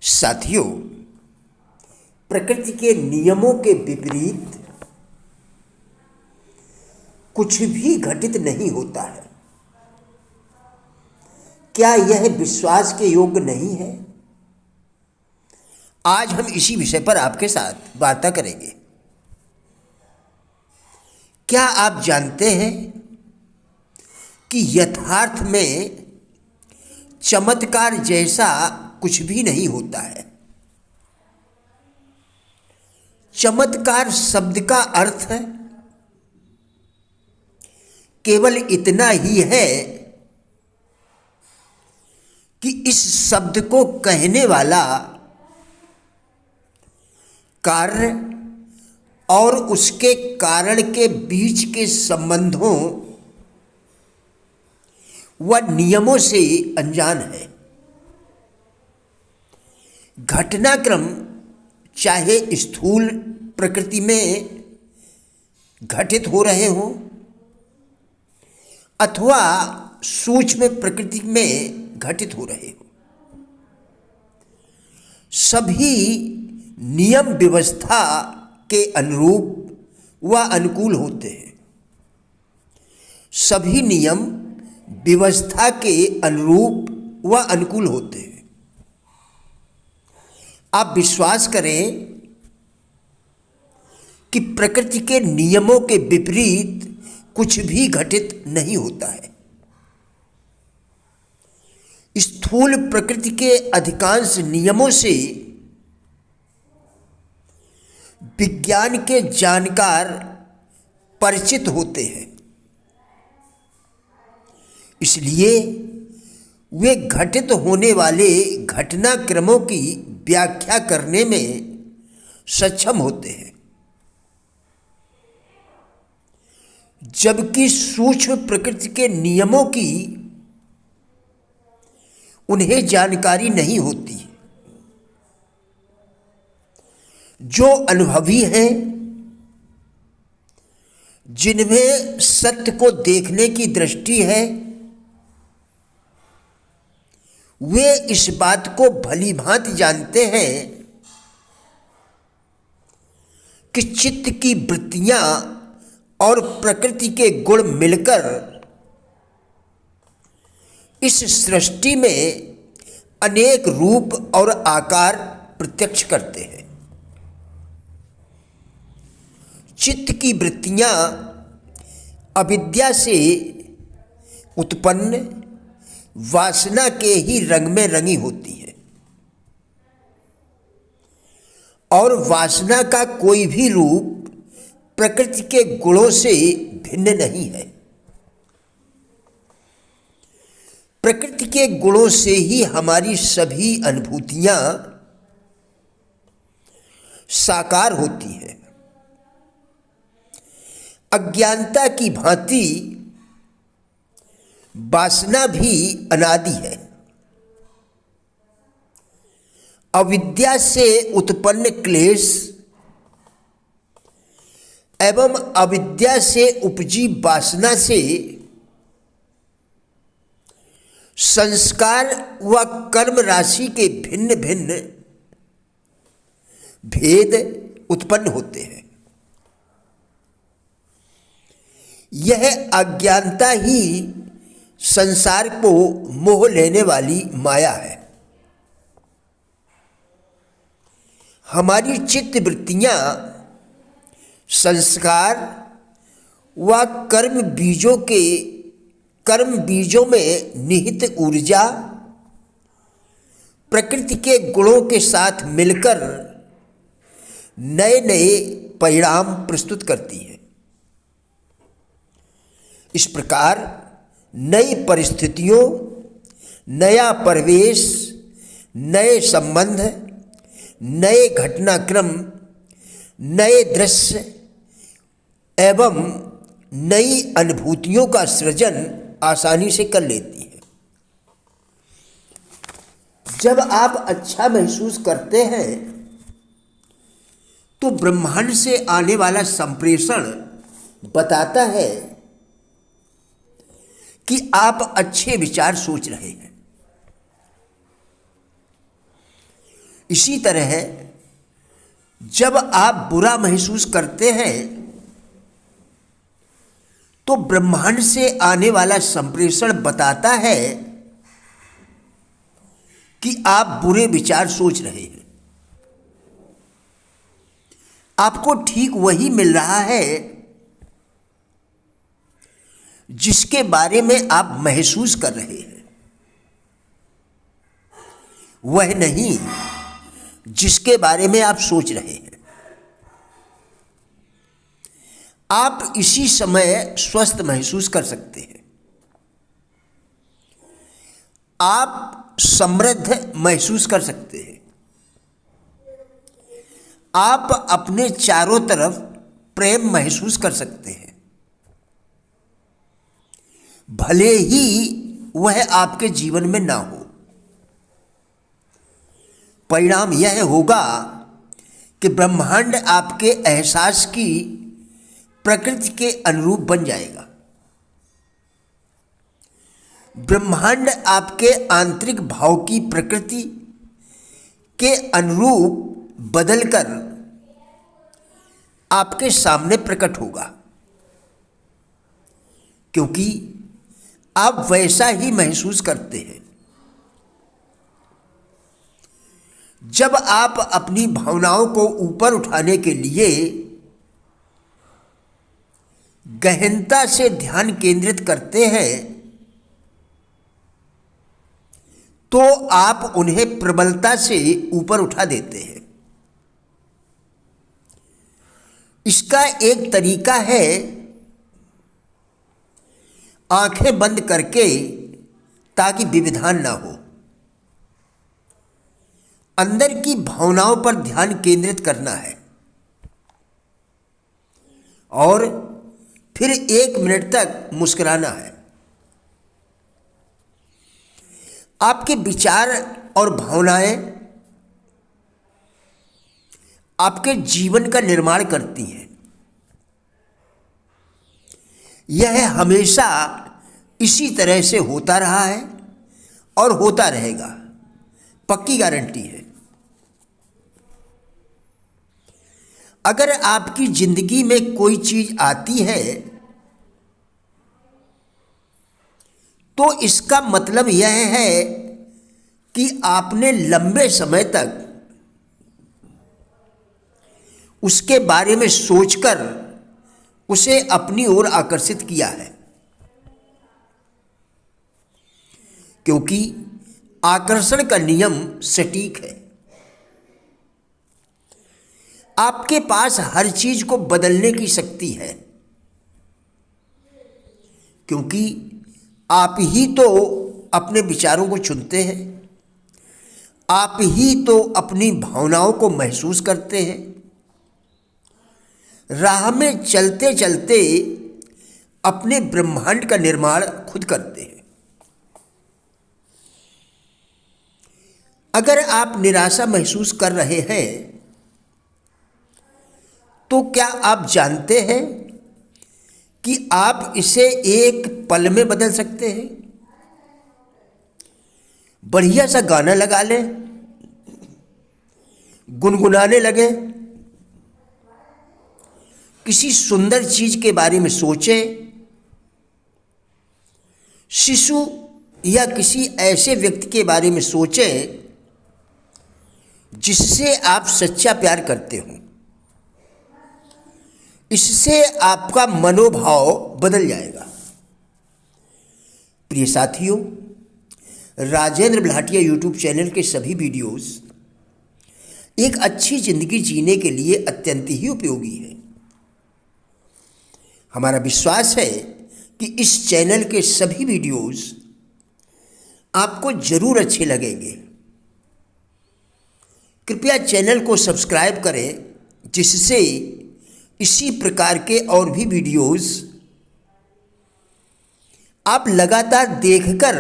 साथियों, प्रकृति के नियमों के विपरीत कुछ भी घटित नहीं होता है। क्या यह विश्वास के योग्य नहीं है? आज हम इसी विषय पर आपके साथ वार्ता करेंगे। क्या आप जानते हैं कि यथार्थ में चमत्कार जैसा कुछ भी नहीं होता है। चमत्कार शब्द का अर्थ है केवल इतना ही है कि इस शब्द को कहने वाला कार्य और उसके कारण के बीच के संबंधों व नियमों से अनजान है। घटनाक्रम चाहे स्थूल प्रकृति में घटित हो रहे हों अथवा सूक्ष्म प्रकृति में घटित हो रहे हों, सभी नियम व्यवस्था के अनुरूप व अनुकूल होते हैं। सभी नियम व्यवस्था के अनुरूप व अनुकूल होते हैं। आप विश्वास करें कि प्रकृति के नियमों के विपरीत कुछ भी घटित नहीं होता है। स्थूल प्रकृति के अधिकांश नियमों से विज्ञान के जानकार परिचित होते हैं, इसलिए वे घटित होने वाले घटनाक्रमों की व्याख्या करने में सक्षम होते हैं, जबकि सूक्ष्म प्रकृति के नियमों की उन्हें जानकारी नहीं होती। जो अनुभवी हैं, जिनमें सत्य को देखने की दृष्टि है, वे इस बात को भली भांति जानते हैं कि चित्त की वृत्तियां और प्रकृति के गुण मिलकर इस सृष्टि में अनेक रूप और आकार प्रत्यक्ष करते हैं। चित्त की वृत्तियां अविद्या से उत्पन्न वासना के ही रंग में रंगी होती है और वासना का कोई भी रूप प्रकृति के गुणों से भिन्न नहीं है। प्रकृति के गुणों से ही हमारी सभी अनुभूतियां साकार होती हैं। अज्ञानता की भांति वासना भी अनादि है। अविद्या से उत्पन्न क्लेश एवं अविद्या से उपजी वासना से संस्कार व कर्म राशि के भिन्न भिन्न भेद उत्पन्न होते हैं। यह अज्ञानता ही संसार को मोह लेने वाली माया है। हमारी चित्त वृत्तियां संस्कार व कर्म बीजों में निहित ऊर्जा प्रकृति के गुणों के साथ मिलकर नए नए परिणाम प्रस्तुत करती है। इस प्रकार नई परिस्थितियों, नया परिवेश, नए संबंध, नए घटनाक्रम, नए दृश्य एवं नई अनुभूतियों का सृजन आसानी से कर लेती है। जब आप अच्छा महसूस करते हैं तो ब्रह्मांड से आने वाला संप्रेषण बताता है कि आप अच्छे विचार सोच रहे हैं। इसी तरह जब आप बुरा महसूस करते हैं तो ब्रह्मांड से आने वाला संप्रेषण बताता है कि आप बुरे विचार सोच रहे हैं। आपको ठीक वही मिल रहा है जिसके बारे में आप महसूस कर रहे हैं, वह नहीं जिसके बारे में आप सोच रहे हैं। आप इसी समय स्वस्थ महसूस कर सकते हैं। आप समृद्ध महसूस कर सकते हैं। आप अपने चारों तरफ प्रेम महसूस कर सकते हैं, भले ही वह आपके जीवन में ना हो। परिणाम यह होगा कि ब्रह्मांड आपके एहसास की प्रकृति के अनुरूप बन जाएगा। ब्रह्मांड आपके आंतरिक भाव की प्रकृति के अनुरूप बदलकर आपके सामने प्रकट होगा, क्योंकि आप वैसा ही महसूस करते हैं। जब आप अपनी भावनाओं को ऊपर उठाने के लिए गहनता से ध्यान केंद्रित करते हैं तो आप उन्हें प्रबलता से ऊपर उठा देते हैं। इसका एक तरीका है आंखें बंद करके, ताकि व्यवधान ना हो, अंदर की भावनाओं पर ध्यान केंद्रित करना है और फिर 1 मिनट तक मुस्कुराना है। आपके विचार और भावनाएं आपके जीवन का निर्माण करती हैं। यह हमेशा इसी तरह से होता रहा है और होता रहेगा, पक्की गारंटी है। अगर आपकी जिंदगी में कोई चीज आती है तो इसका मतलब यह है कि आपने लंबे समय तक उसके बारे में सोचकर उसे अपनी ओर आकर्षित किया है, क्योंकि आकर्षण का नियम सटीक है। आपके पास हर चीज को बदलने की शक्ति है, क्योंकि आप ही तो अपने विचारों को चुनते हैं, आप ही तो अपनी भावनाओं को महसूस करते हैं। राह में चलते चलते अपने ब्रह्मांड का निर्माण खुद करते हैं। अगर आप निराशा महसूस कर रहे हैं तो क्या आप जानते हैं कि आप इसे एक पल में बदल सकते हैं? बढ़िया सा गाना लगा लें, गुनगुनाने लगे, किसी सुंदर चीज के बारे में सोचें, शिशु या किसी ऐसे व्यक्ति के बारे में सोचें जिससे आप सच्चा प्यार करते हो। इससे आपका मनोभाव बदल जाएगा। प्रिय साथियों, राजेंद्र भाटिया यूट्यूब चैनल के सभी वीडियोस एक अच्छी जिंदगी जीने के लिए अत्यंत ही उपयोगी है। हमारा विश्वास है कि इस चैनल के सभी वीडियोस आपको जरूर अच्छे लगेंगे। कृपया चैनल को सब्सक्राइब करें, जिससे इसी प्रकार के और भी वीडियोस आप लगातार देखकर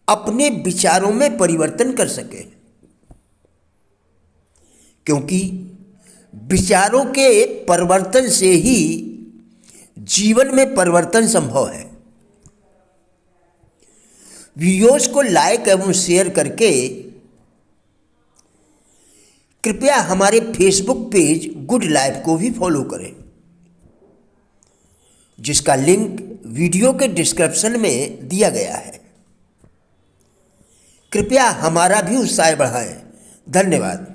अपने विचारों में परिवर्तन कर सकें, क्योंकि विचारों के परिवर्तन से ही जीवन में परिवर्तन संभव है। वीडियोस को लाइक एवं शेयर करके कृपया हमारे फेसबुक पेज गुड लाइफ को भी फॉलो करें, जिसका लिंक वीडियो के डिस्क्रिप्शन में दिया गया है। कृपया हमारा भी उत्साह बढ़ाएं। धन्यवाद।